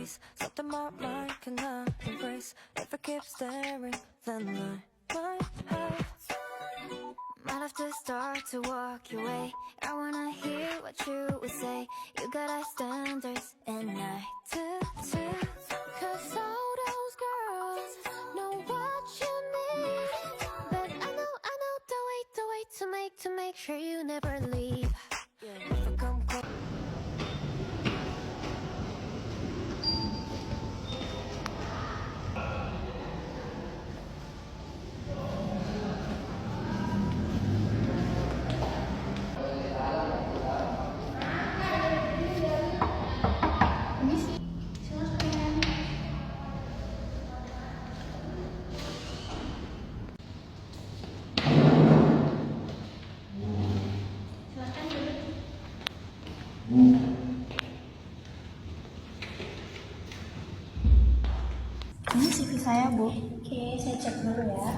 face. Something my mind cannot embrace. If I keep staring, then I might have to start to walk your way. I wanna hear what you would say. You got high standards and I do too. Cause all those girls know what you need. But I know the way to make sure you never leave. If I come close. Ini CV saya, Bu. Oke, saya cek dulu ya.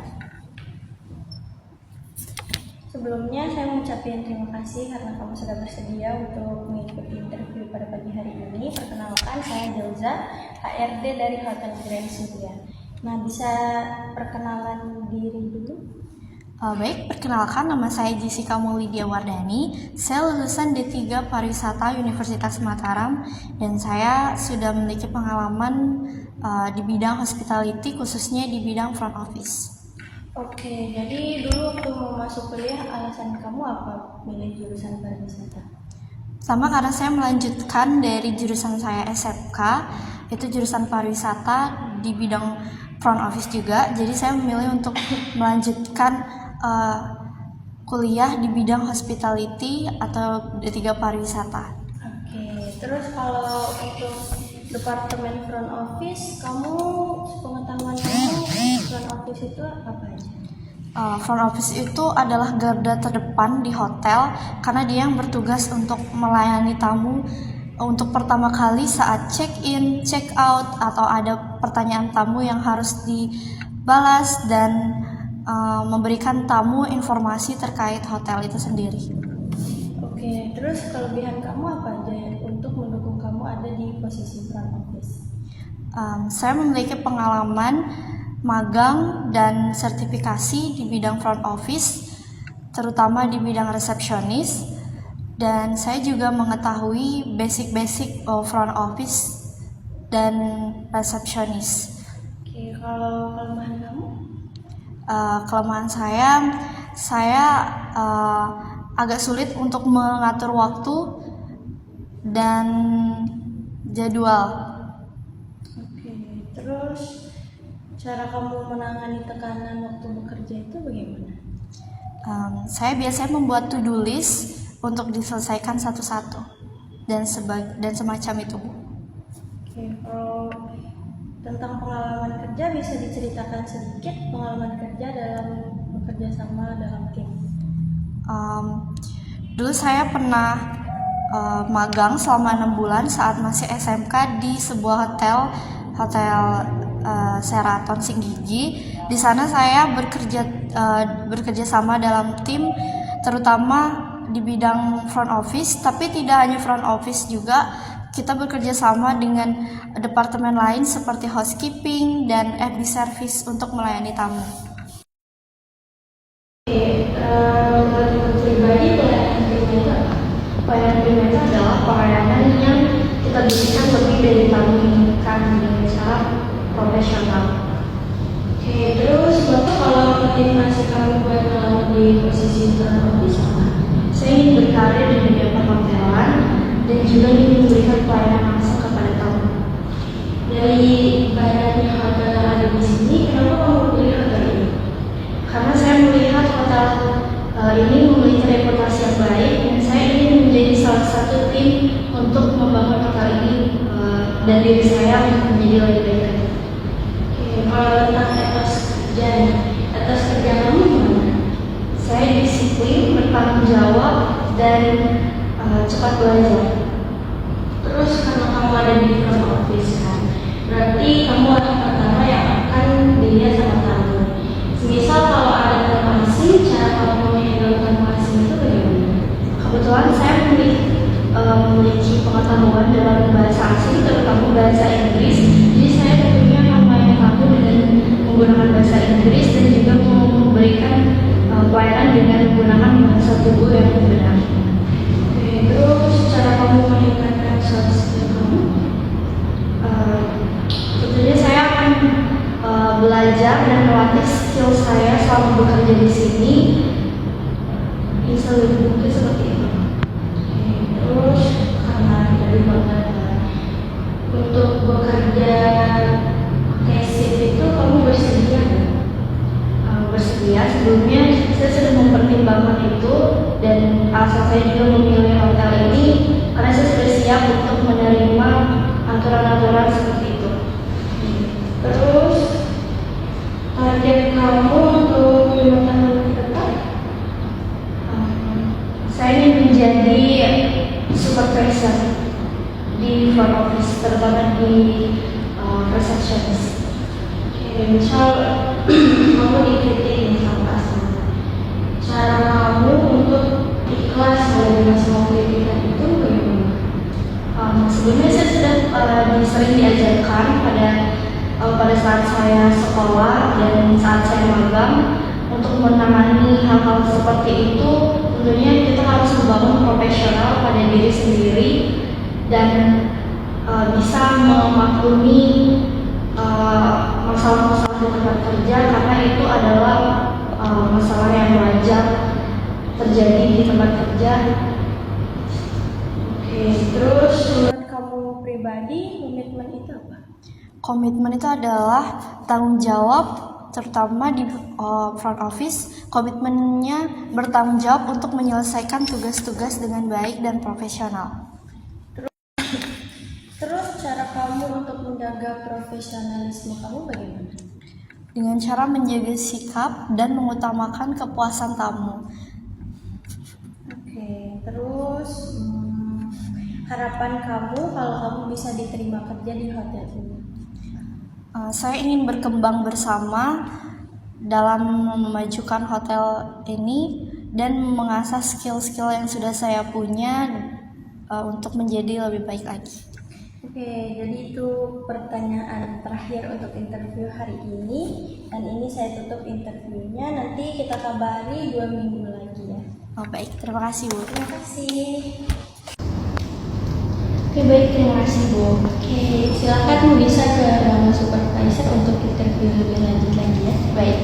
Sebelumnya saya mengucapkan terima kasih karena kamu sudah bersedia untuk mengikuti interview pada pagi hari ini. Perkenalkan, saya Delza, HRD dari Hotel Grand Surya. Nah, bisa perkenalan diri dulu? Baik, perkenalkan nama saya Jessica Maulidia Wardani. Saya lulusan D3 Pariwisata Universitas Mataram dan saya sudah memiliki pengalaman di bidang hospitality, khususnya di bidang front office. Oke, jadi dulu waktu mau masuk kuliah alasan kamu apa milih jurusan pariwisata? Sama karena saya melanjutkan dari jurusan saya SMK, itu jurusan pariwisata di bidang front office juga. Jadi saya memilih untuk melanjutkan kuliah di bidang hospitality atau D3 pariwisata. Oke, terus kalau untuk departemen front office, pengetahuan kamu front office itu apa aja? Front office itu adalah garda terdepan di hotel karena dia yang bertugas untuk melayani tamu untuk pertama kali saat check-in, check-out, atau ada pertanyaan tamu yang harus dibalas dan memberikan tamu informasi terkait hotel itu sendiri. Oke, terus kelebihan kamu apa aja untuk mendukung kamu ada di posisi front office? Saya memiliki pengalaman magang dan sertifikasi di bidang front office, terutama di bidang resepsionis, dan saya juga mengetahui basic-basic front office dan resepsionis. Oke, kalau kelemahan kamu? Kelemahan saya agak sulit untuk mengatur waktu dan jadwal. Oke, terus cara kamu menangani tekanan waktu bekerja itu bagaimana? Saya biasanya membuat to-do list untuk diselesaikan satu-satu dan semacam itu, Bu. Oke, kalau tentang pengalaman kerja bisa diceritakan sedikit pengalaman kerja dalam bekerja sama dalam tim. Dulu saya pernah magang selama 6 bulan saat masih SMK di sebuah hotel Sheraton Singgigi. Di sana saya bekerja sama dalam tim, terutama di bidang front office, tapi tidak hanya front office juga. Kita bekerja sama dengan departemen lain seperti housekeeping dan F&B service untuk melayani tamu. Menurut pribadi, pelayanan prima itu adalah pelayanan yang kita berikan lebih dari tamu inginkan dengan cara profesional. Oke, terus Bapak kalau motivasi kamu buat melamar di posisi front office apa? Saya ingin berkarir di dunia perhotelan dan juga ingin memberikan pelayanan langsung kepada tamu. Dari banyaknya hotel yang ada di sini, kenapa kamu pilih hotel ini? Karena saya melihat hotel ini memiliki reputasi yang baik dan saya ingin menjadi salah satu tim untuk membangun hotel ini dan diri saya untuk menjadi lebih baik lagi. Oke, kalau tentang etos kerja kamu gimana? Saya disiplin, bertanggung jawab, dan cepat belajar. Terus karena kamu ada di front office kan, berarti kamu orang pertama yang akan dilihat sama tamu. Misal kalau ada tamu asing, cara kamu menghandle tamu asing itu bagaimana? Kebetulan saya memiliki pengetahuan dalam bahasa asing, terutama bahasa Inggris. Inggris. Jadi saya tentunya akan melayani kamu dengan menggunakan bahasa Inggris dan juga memberikan pelayanan dengan menggunakan bahasa tubuh yang benar. Oke, terus cara kamu meningkatkan soft skill kamu? Tentunya saya akan belajar dan melatih skill saya selama bekerja di sini. Bisa lebih mungkin seperti itu. Oke, terus karena dari banget untuk bekerja pakai shift itu kamu bersedia nggak? Bersedia. Sebelumnya saya sudah mempertimbangkan itu dan alasan saya juga memilih hotel ini karena saya sudah siap untuk menerima aturan-aturan seperti itu. Terus target kamu untuk 5 tahun ke depan? Saya ingin menjadi supervisor di front office, terutama di receptionist. Oke, misal kamu dikritik nih sama customer, cara kamu untuk ikhlas menerima semua kritikan itu bagaimana? Sebelumnya saya sudah sering diajarkan pada saat saya sekolah dan saat saya magang untuk menangani hal-hal seperti itu. Tentunya kita harus membangun profesional pada diri sendiri dan bisa memaklumi masalah-masalah di tempat kerja karena itu adalah masalah yang wajar terjadi di tempat kerja. Oke, terus menurut kamu pribadi komitmen itu apa? Komitmen itu adalah tanggung jawab, terutama di front office. Komitmennya bertanggung jawab untuk menyelesaikan tugas-tugas dengan baik dan profesional. Terus cara kamu untuk menjaga profesionalisme kamu bagaimana? Dengan cara menjaga sikap dan mengutamakan kepuasan tamu. Oke, terus harapan kamu kalau kamu bisa diterima kerja di hotel ini? Saya ingin berkembang bersama dalam memajukan hotel ini dan mengasah skill-skill yang sudah saya punya untuk menjadi lebih baik lagi. Oke, jadi itu pertanyaan terakhir untuk interview hari ini. Dan ini saya tutup interviewnya. Nanti kita kabari 2 minggu lagi ya. Oh, baik, terima kasih Bu. Terima kasih. Oke, baik, terima kasih Bu. Oke, silakan bisa ke ruang supervisor untuk interview lebih lanjut lagi ya. Baik.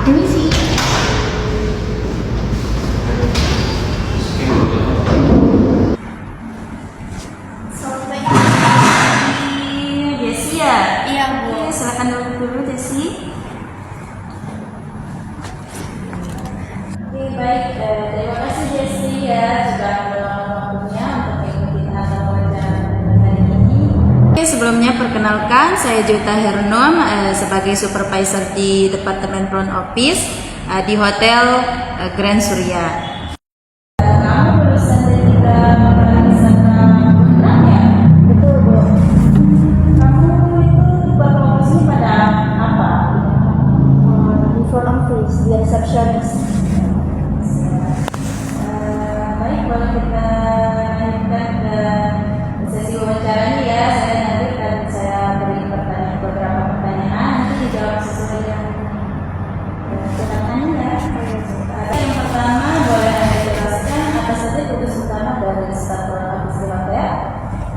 Permisi. Jessi ya? Iya Bu. Oke, silakan dulu Jessi. Oke, baik. Terima kasih Jessi ya sudah meluangkan waktunya untuk mengikuti tahap wawancara hari ini. Oke, sebelumnya perkenalkan saya Jota Hernom sebagai supervisor di Departemen Front Office di Hotel Grand Surya. Kamu lulusan dari kita Wisata Putra ya? Betul Bu. Kamu itu berprofesi pada apa? Di front office, di receptionist. Baik, kalau kita lanjutkan ke sesi wawancara ini ya, saya beri beberapa pertanyaan, nanti dijawab sesuai yang kita tanya ya. Yang pertama, boleh Anda jelaskan apa saja tugas utama dari staf front office di hotel?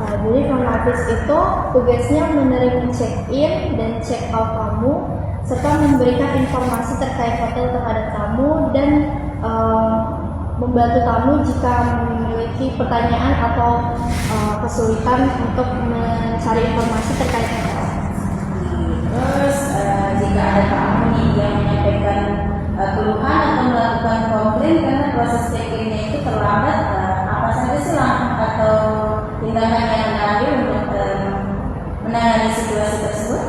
Jadi front office itu tugasnya menerima check-in dan check-out tamu serta memberikan informasi terkait hotel terhadap tamu dan membantu tamu jika memiliki pertanyaan atau kesulitan untuk mencari informasi terkait hotel. Terus jika ada tamu nih yang menyampaikan keluhan atau melakukan komplain karena proses check-in-nya itu terlambat, apa saja sih langkah atau tindakan yang Anda ambil untuk menangani situasi tersebut?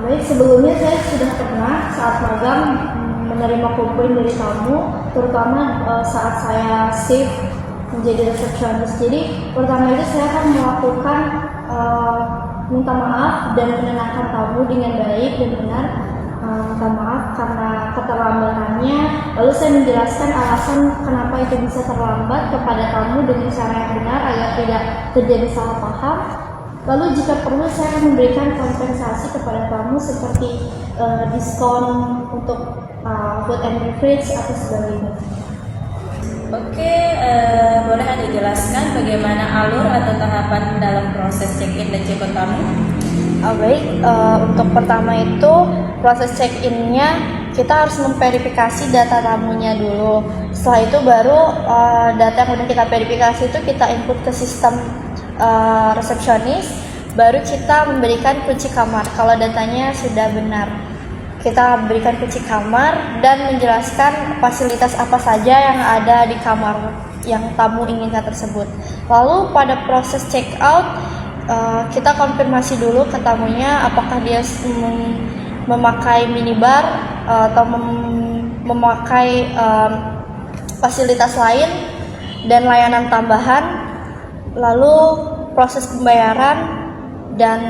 Baik, sebelumnya saya sudah pernah saat magang menerima komplain dari tamu, terutama saat saya shift menjadi resepsionis. Jadi pertama itu saya akan melakukan minta maaf dan menenangkan tamu dengan baik dan benar. minta maaf karena keterlambatannya. Lalu saya menjelaskan alasan kenapa itu bisa terlambat kepada tamu dengan cara yang benar agar tidak terjadi salah paham. Lalu jika perlu saya akan memberikan kompensasi kepada tamu seperti diskon untuk food and beverage atau sebagainya. Oke, boleh Anda jelaskan bagaimana alur atau tahapan dalam proses check-in dan check-out tamu? Baik, untuk pertama itu proses check-in-nya kita harus memverifikasi data tamunya dulu. Setelah itu baru data yang udah kita verifikasi itu kita input ke sistem resepsionis, baru kita memberikan kunci kamar kalau datanya sudah benar. Kita berikan kunci kamar dan menjelaskan fasilitas apa saja yang ada di kamar yang tamu inginkan tersebut. Lalu pada proses check out kita konfirmasi dulu ke tamunya apakah dia memakai minibar atau memakai fasilitas lain dan layanan tambahan. Lalu proses pembayaran dan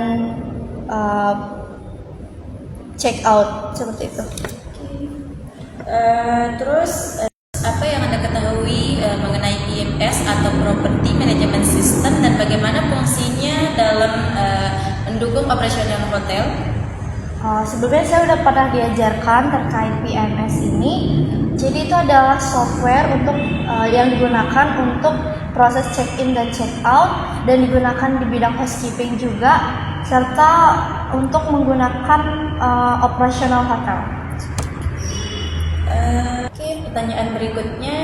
check out seperti itu. Terus apa yang Anda ketahui mengenai PMS atau Property Management System dan bagaimana fungsinya dalam mendukung operasional hotel? Sebelumnya saya udah pernah diajarkan terkait PMS ini. Jadi itu adalah software untuk yang digunakan untuk proses check-in dan check-out dan digunakan di bidang housekeeping juga, serta untuk menggunakan operasional hotel. Oke, pertanyaan berikutnya,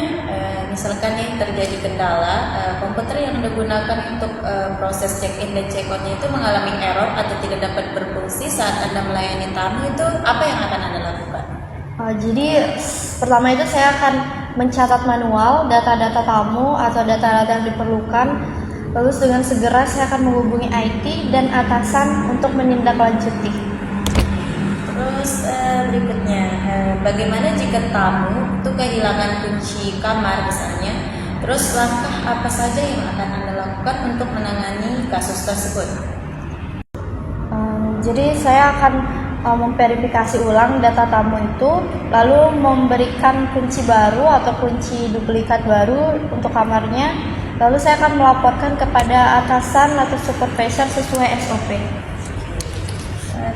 misalkan nih terjadi kendala, komputer yang Anda gunakan untuk proses check-in dan check-out-nya itu mengalami error atau tidak dapat berfungsi saat Anda melayani tamu, itu apa yang akan Anda lakukan? Jadi pertama itu saya akan mencatat manual data-data tamu atau data-data yang diperlukan. Lalu dengan segera saya akan menghubungi IT dan atasan untuk menindaklanjuti. Terus berikutnya, bagaimana jika tamu itu kehilangan kunci kamar misalnya? Terus langkah apa saja yang akan Anda lakukan untuk menangani kasus tersebut? Jadi saya akan memverifikasi ulang data tamu itu, lalu memberikan kunci baru atau kunci duplikat baru untuk kamarnya. Lalu saya akan melaporkan kepada atasan atau supervisor sesuai SOP.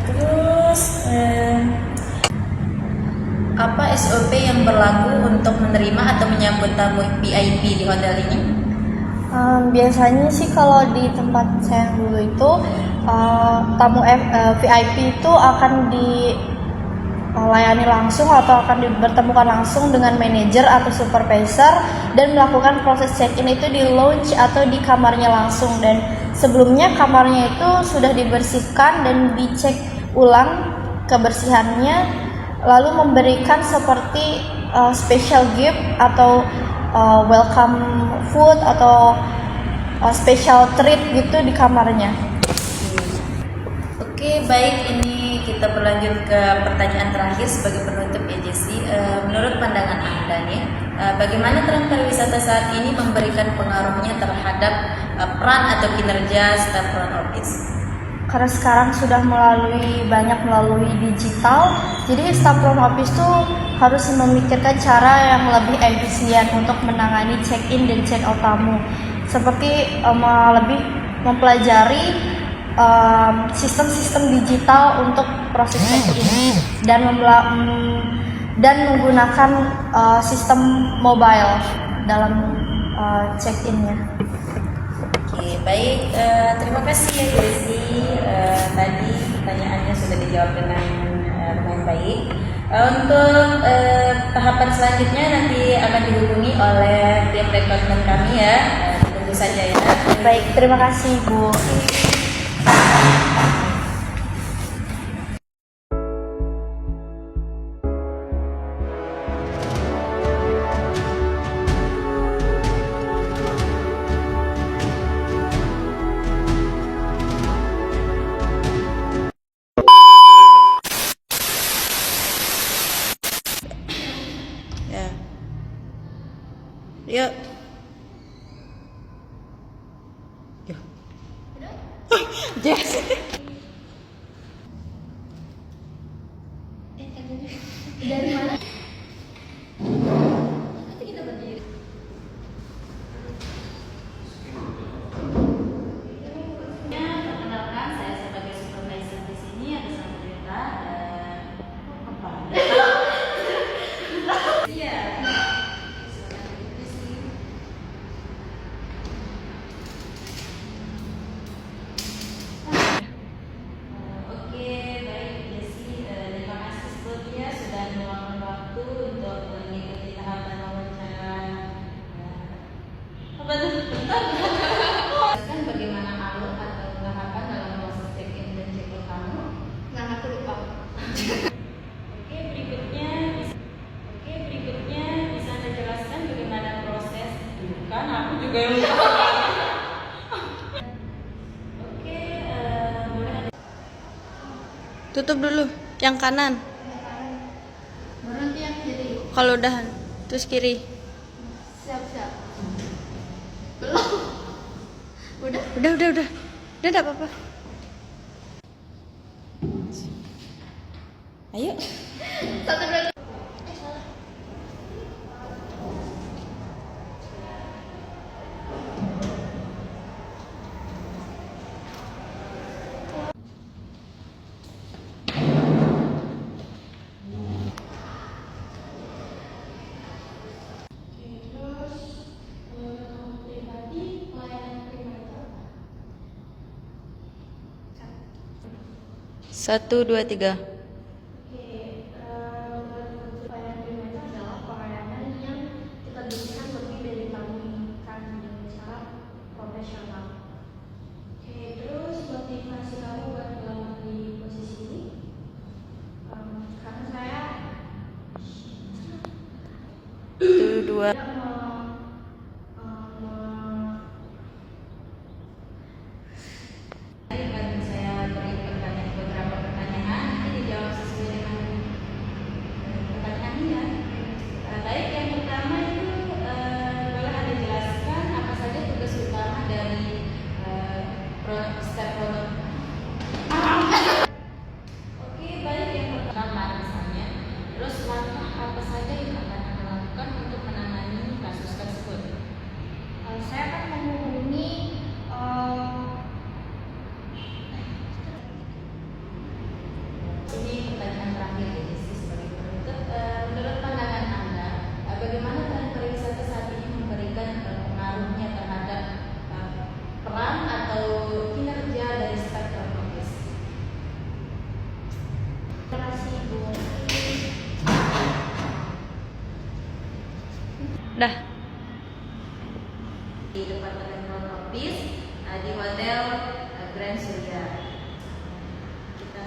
Terus apa SOP yang berlaku untuk menerima atau menyambut tamu VIP di hotel ini? Biasanya sih kalau di tempat saya yang dulu itu tamu VIP itu akan dilayani langsung atau akan dipertemukan langsung dengan manajer atau supervisor dan melakukan proses check-in itu di lounge atau di kamarnya langsung, dan sebelumnya kamarnya itu sudah dibersihkan dan dicek ulang kebersihannya, lalu memberikan seperti special gift atau welcome food atau special treat gitu di kamarnya. Oke, baik, ini kita berlanjut ke pertanyaan terakhir sebagai penutup ya Jessie. Menurut pandangan Anda nih, bagaimana tren pariwisata saat ini memberikan pengaruhnya terhadap peran atau kinerja staf front office? Karena sekarang sudah banyak melalui digital, jadi staf front office tuh harus memikirkan cara yang lebih efisien untuk menangani check-in dan check-out tamu, seperti lebih mempelajari sistem-sistem digital untuk proses check-in dan menggunakan sistem mobile dalam check-innya. Oke, baik. Terima kasih ya Jessie. Tadi pertanyaannya sudah dijawab dengan baik. Untuk tahapan selanjutnya nanti akan dihubungi oleh tim rekrutmen kami ya. Tunggu saja ya. Baik, terima kasih Bu. Yuk. Yes. aku juga yang Oke, boleh. Tutup dulu yang kanan. Berhenti yang kiri. Kalau udah terus kiri. Siap. Belum. Udah. Udah enggak apa-apa. Ayo. 1, 2, 3. Satu, dua, tiga. Pelayanan prima itu adalah pelayanan yang kita berikan lebih dari pernikahan dengan cara profesional. Oke, terus motivasi kamu buat melamar di posisi ini? Karena saya Satu, dua. Tadi saya beri beberapa pertanyaan, nanti dijawab sesuai dengan pertanyaannya. Baik, yang pertama itu boleh Anda jelaskan apa saja tugas utama dari step produk. Oke, baik, yang pertama misalnya. Terus langkah apa saja yang akan Anda lakukan untuk menangani kasus tersebut? saya akan menghubungi Ini pertanyaan terakhir ya, Desi, sebagai penutup. Menurut pandangan Anda, bagaimana tren pariwisata saat ini memberikan pengaruhnya terhadap peran atau kinerja dari spektrum profesi? Terima kasih Bu. Dah. Di Departemen Front Office di Hotel Grand Surya. Kita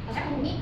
Saya menghubungi